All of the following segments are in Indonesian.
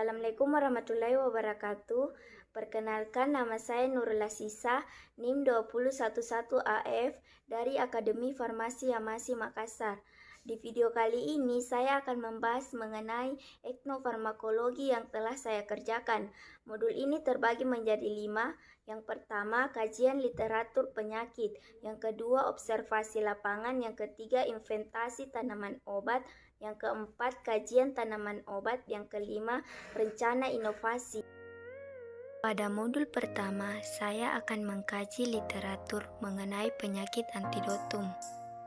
Assalamualaikum warahmatullahi wabarakatuh. Perkenalkan, nama saya Nurul Asisa, NIM 2011AF dari Akademi Farmasi Hamasi Makassar. Di video kali ini saya akan membahas mengenai etnofarmakologi yang telah saya kerjakan. Modul ini terbagi menjadi 5. Yang pertama, kajian literatur penyakit. Yang kedua, observasi lapangan. Yang ketiga, inventasi tanaman obat. Yang keempat, kajian tanaman obat. Yang kelima, rencana inovasi. Pada modul pertama, saya akan mengkaji literatur mengenai penyakit antidotum.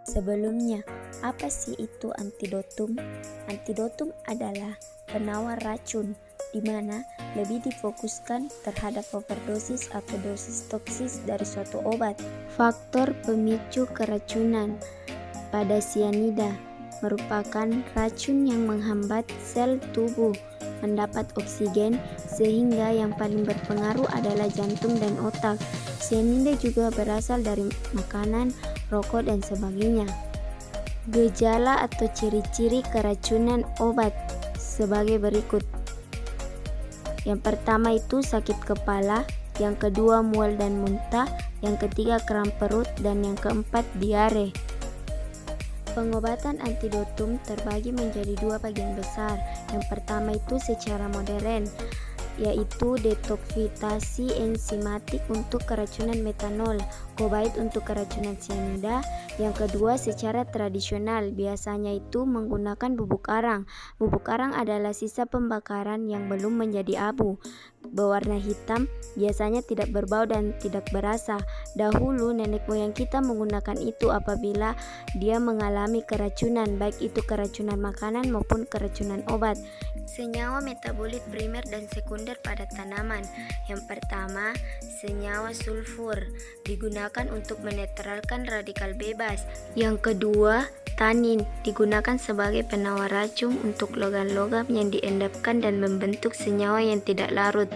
Sebelumnya, apa sih itu antidotum? Antidotum adalah penawar racun, di mana lebih difokuskan terhadap overdosis atau dosis toksis dari suatu obat. Faktor pemicu keracunan pada sianida merupakan racun yang menghambat sel tubuh mendapat oksigen, sehingga yang paling berpengaruh adalah jantung dan otak. Sianida juga berasal dari makanan, rokok, dan sebagainya. Gejala atau ciri-ciri keracunan obat sebagai berikut. Yang pertama itu sakit kepala, yang kedua mual dan muntah, yang ketiga kram perut, dan yang keempat diare. Pengobatan antidotum terbagi menjadi 2 bagian besar. Yang pertama itu secara modern, yaitu detoksifitasi enzimatik untuk keracunan metanol, kobait untuk keracunan sianida. Yang kedua secara tradisional, biasanya itu menggunakan bubuk arang. Bubuk arang adalah sisa pembakaran yang belum menjadi abu, berwarna hitam, biasanya tidak berbau dan tidak berasa. Dahulu nenek moyang kita menggunakan itu apabila dia mengalami keracunan, baik itu keracunan makanan maupun keracunan obat. Senyawa metabolit primer dan sekunder pada tanaman. Yang pertama, senyawa sulfur digunakan untuk menetralkan radikal bebas. Yang kedua, tanin digunakan sebagai penawar racun untuk logam-logam yang diendapkan dan membentuk senyawa yang tidak larut.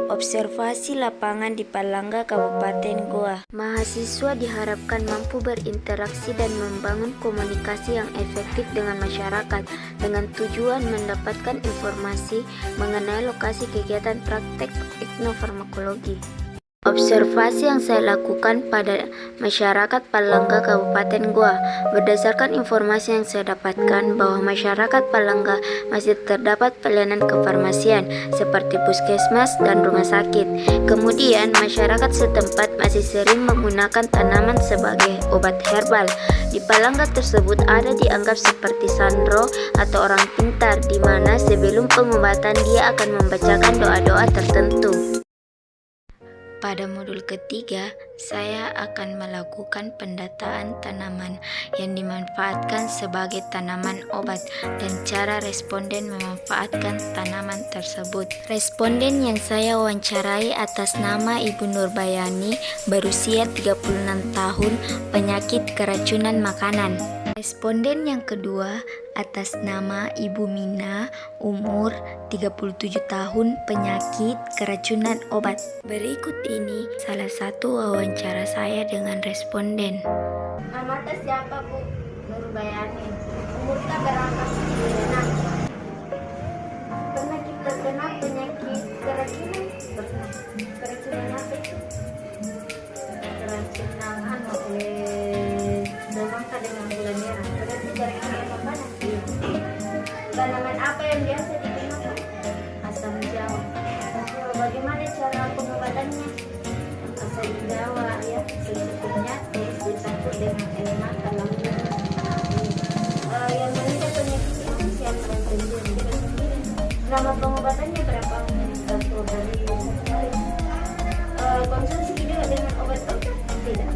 Observasi lapangan di Palangga, Kabupaten Goa. Mahasiswa diharapkan mampu berinteraksi dan membangun komunikasi yang efektif dengan masyarakat dengan tujuan mendapatkan informasi mengenai lokasi kegiatan praktek etnofarmakologi. Observasi yang saya lakukan pada masyarakat Palangga, Kabupaten Goa. Berdasarkan informasi yang saya dapatkan bahwa masyarakat Palangga masih terdapat pelayanan kefarmasian seperti puskesmas dan rumah sakit. Kemudian masyarakat setempat masih sering menggunakan tanaman sebagai obat herbal. Di Palangga tersebut ada dianggap seperti sandro atau orang pintar, di mana sebelum pengobatan dia akan membacakan doa-doa tertentu. Pada modul ketiga, saya akan melakukan pendataan tanaman yang dimanfaatkan sebagai tanaman obat dan cara responden memanfaatkan tanaman tersebut. Responden yang saya wawancarai atas nama Ibu Nurbayani, berusia 36 tahun, penyakit keracunan makanan. Responden yang kedua atas nama Ibu Mina, umur 37 tahun, penyakit keracunan obat. Berikut ini salah satu wawancara saya dengan responden. Nama tes siapa, Bu? Nurbayani. Umurnya berapa? 36. Pernah kita terkena penyakit keracunan? Pernah. Keracunan apa itu? Keracunan semangka dengan gula merah. Berarti jaringan apa panas? Tanaman apa yang biasa digunakan? Asam jawa. Bagaimana cara pengobatannya? Asam jawa ya, secukupnya terus dicampur dengan air mata lalu yang mengidap penyakit itu siapa sendiri? Nama pengobatannya berapa? Satu dari satu kali. Konsumsi juga dengan obat obatan? Tidak.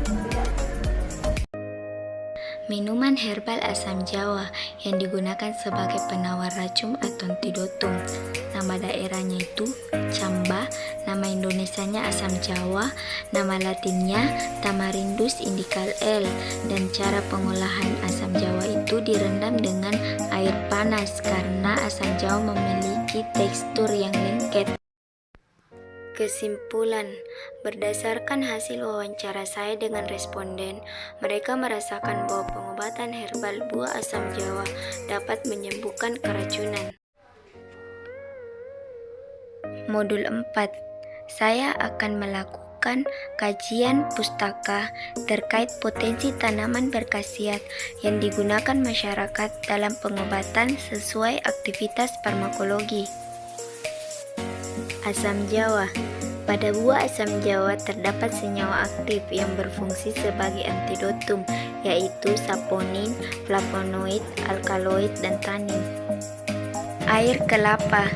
Minuman herbal asam jawa yang digunakan sebagai penawar racun atau antidotum. Nama daerahnya itu Camba, nama Indonesianya asam jawa, nama latinnya Tamarindus indica L, dan cara pengolahan asam jawa itu direndam dengan air panas karena asam jawa memiliki tekstur yang lengket. Kesimpulan, berdasarkan hasil wawancara saya dengan responden, mereka merasakan bahwa pengobatan herbal buah asam jawa dapat menyembuhkan keracunan. Modul 4. Saya akan melakukan kajian pustaka terkait potensi tanaman berkhasiat yang digunakan masyarakat dalam pengobatan sesuai aktivitas farmakologi. Asam jawa. Pada buah asam jawa terdapat senyawa aktif yang berfungsi sebagai antidotum, yaitu saponin, flavonoid, alkaloid, dan tanin. Air kelapa.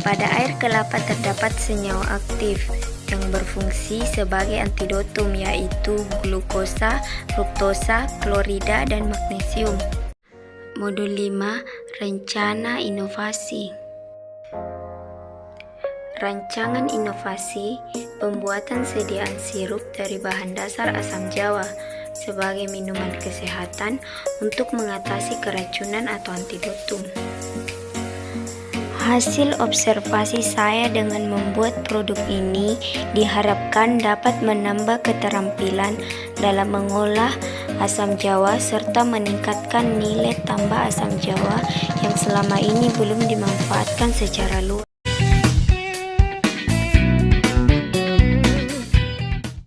Pada air kelapa terdapat senyawa aktif yang berfungsi sebagai antidotum, yaitu glukosa, fruktosa, klorida, dan magnesium. Modul 5. Rencana inovasi. Rancangan inovasi pembuatan sediaan sirup dari bahan dasar asam jawa sebagai minuman kesehatan untuk mengatasi keracunan atau antidotum. Hasil observasi saya dengan membuat produk ini diharapkan dapat menambah keterampilan dalam mengolah asam jawa serta meningkatkan nilai tambah asam jawa yang selama ini belum dimanfaatkan secara luas.